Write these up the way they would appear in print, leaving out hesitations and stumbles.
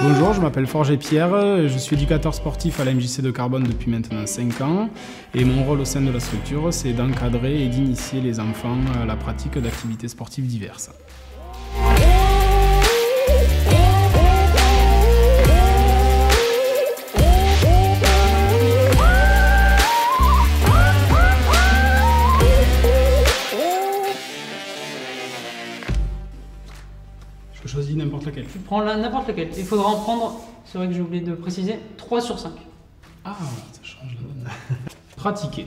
Bonjour, je m'appelle Forger Pierre, je suis éducateur sportif à la MJC de Carbone depuis maintenant 5 ans et mon rôle au sein de la structure, c'est d'encadrer et d'initier les enfants à la pratique d'activités sportives diverses. Je choisis n'importe laquelle. Tu prends n'importe laquelle. Il faudra en prendre, c'est vrai que j'ai oublié de préciser, 3 sur 5. Ah, ça change la donne. Pratiquer.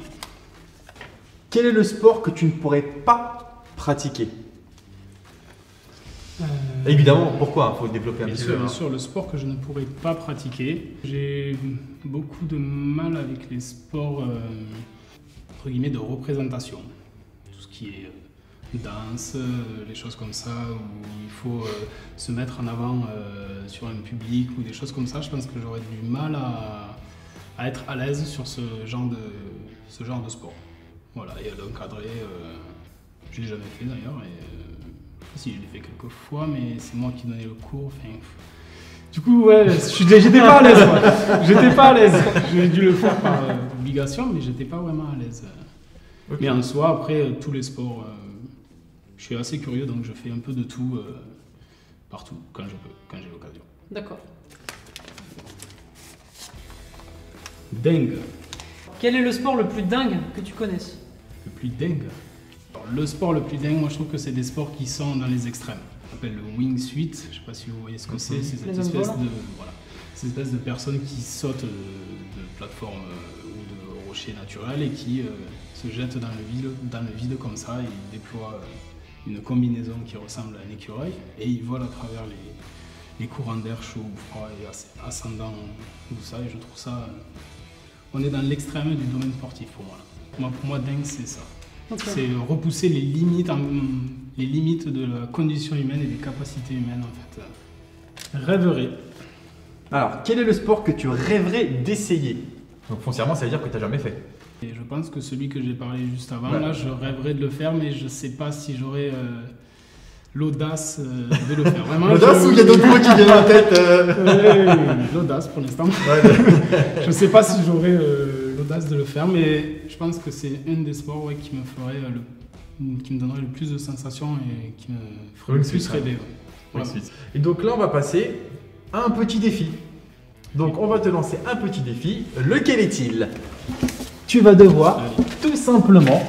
Quel est le sport que tu ne pourrais pas pratiquer? Évidemment, pourquoi? Il faut développer un petit peu. Bien sûr, le sport que je ne pourrais pas pratiquer. J'ai beaucoup de mal avec les sports, entre guillemets, de représentation. Tout ce qui est danse, les choses comme ça, où il faut se mettre en avant sur un public ou des choses comme ça. Je pense que j'aurais du mal à être à l'aise sur ce genre de sport. Voilà, et à l'encadrer, je ne l'ai jamais fait d'ailleurs. Si, je l'ai fait quelques fois, mais c'est moi qui donnais le cours. Enfin, du coup, ouais, j'étais pas à l'aise. J'étais pas à l'aise. J'ai dû le faire par obligation, mais j'étais pas vraiment à l'aise. Okay. Mais en soi, après, tous les sports, je suis assez curieux, donc je fais un peu de tout, partout, quand je peux, quand j'ai l'occasion. D'accord. Dingue. Quel est le sport le plus dingue que tu connaisses? Le plus dingue? Alors, le sport le plus dingue, moi je trouve que c'est des sports qui sont dans les extrêmes. Ça s'appelle le wingsuit, je ne sais pas si vous voyez ce que c'est, c'est cette espèce de personnes qui sautent de plateformes ou de rochers naturels et qui se jettent dans le vide comme ça et déploient une combinaison qui ressemble à un écureuil et ils volent à travers les courants d'air chaud ou froid et ascendant, tout ça, et je trouve ça... on est dans l'extrême du domaine sportif pour moi. Pour moi, dingue, c'est ça. Okay. C'est repousser les limites de la condition humaine et des capacités humaines, en fait. Rêverie. Alors, quel est le sport que tu rêverais d'essayer? Donc, foncièrement, ça veut dire que tu n'as jamais fait. Et je pense que celui que j'ai parlé juste avant, là, je rêverais de le faire, mais je ne sais pas si j'aurais l'audace de le faire. L'audace ou il y a d'autres mots qui viennent en tête L'audace pour l'instant. Je ne sais pas si j'aurais l'audace de le faire, mais je pense que c'est un des sports qui me donnerait le plus de sensations et qui me ferait le plus rêver. Voilà. Et donc là, on va passer à un petit défi. Donc on va te lancer un petit défi. Lequel est-il? Tu vas devoir tout simplement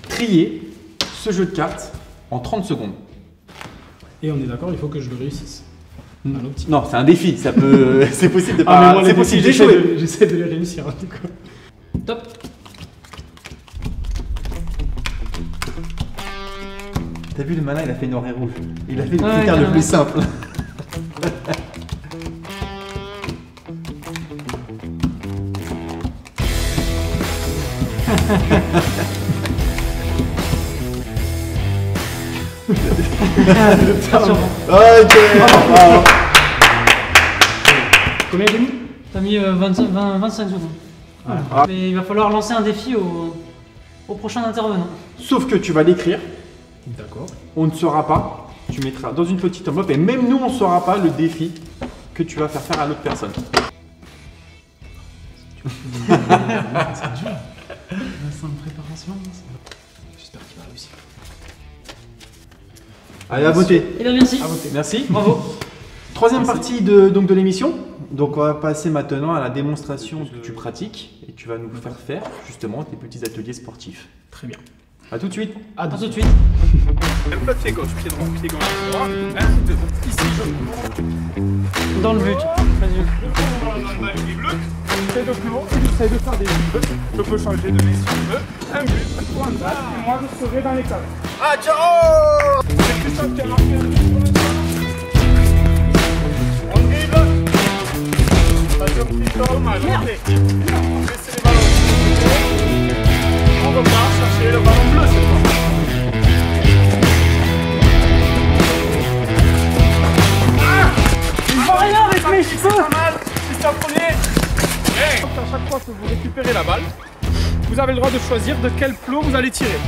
trier ce jeu de cartes en 30 secondes. Et on est d'accord, il faut que je le réussisse. Non, c'est un défi, ça peut, c'est possible de pas. C'est possible d'échouer. J'essaie de les réussir en tout cas. Top. T'as vu le malin, il a fait noir et rouge. Il a fait le critère le plus simple. Combien j'ai mis? T'as mis 25 secondes. Ah. Mais il va falloir lancer un défi au prochain intervenant. Sauf que tu vas l'écrire. D'accord. On ne saura pas. Tu mettras dans une petite enveloppe et même nous on ne saura pas le défi que tu vas faire à l'autre personne. C'est dur. Sans préparation. J'espère qu'il va réussir. Allez, à voter. Eh bien, merci. À voter. Merci. Bravo. Troisième partie de l'émission. Donc on va passer maintenant à la démonstration que tu pratiques et tu vas nous faire justement tes petits ateliers sportifs. Très bien. A tout de suite. À tout de suite. Même pas de pied gauche, pied droit, pied gauche, pied droit. 1, 2, ici je. Dans le but. Dans le bleu. J'essaie de plus haut et j'essaie de faire des buts. Je peux changer de main si je veux. Un but, ou un bas, et moi je serai dans les cases. Ah, ciao! C'est Christophe qui a marqué un but. On dribble. Attention, Christophe. Dommage, ok. Laissez les ballons. On repart chercher le ballon bleu cette fois. Ah! Il va rien avec mes cheveux! Christophe premier. Hey. À chaque fois que vous récupérez la balle, vous avez le droit de choisir de quel clos vous allez tirer.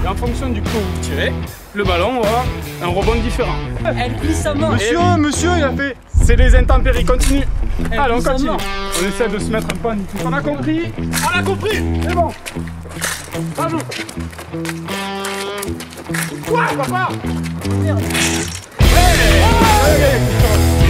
Et en fonction du clos où vous tirez, le ballon aura un rebond différent. Elle glisse sa main. Monsieur, il a fait C'est les intempéries, continue. Allez, on ils sont continue. morts. On essaie de se mettre un peu en équipe. On a compris? On a compris. C'est bon. Rajoute. Quoi, papa? Merde. Hey!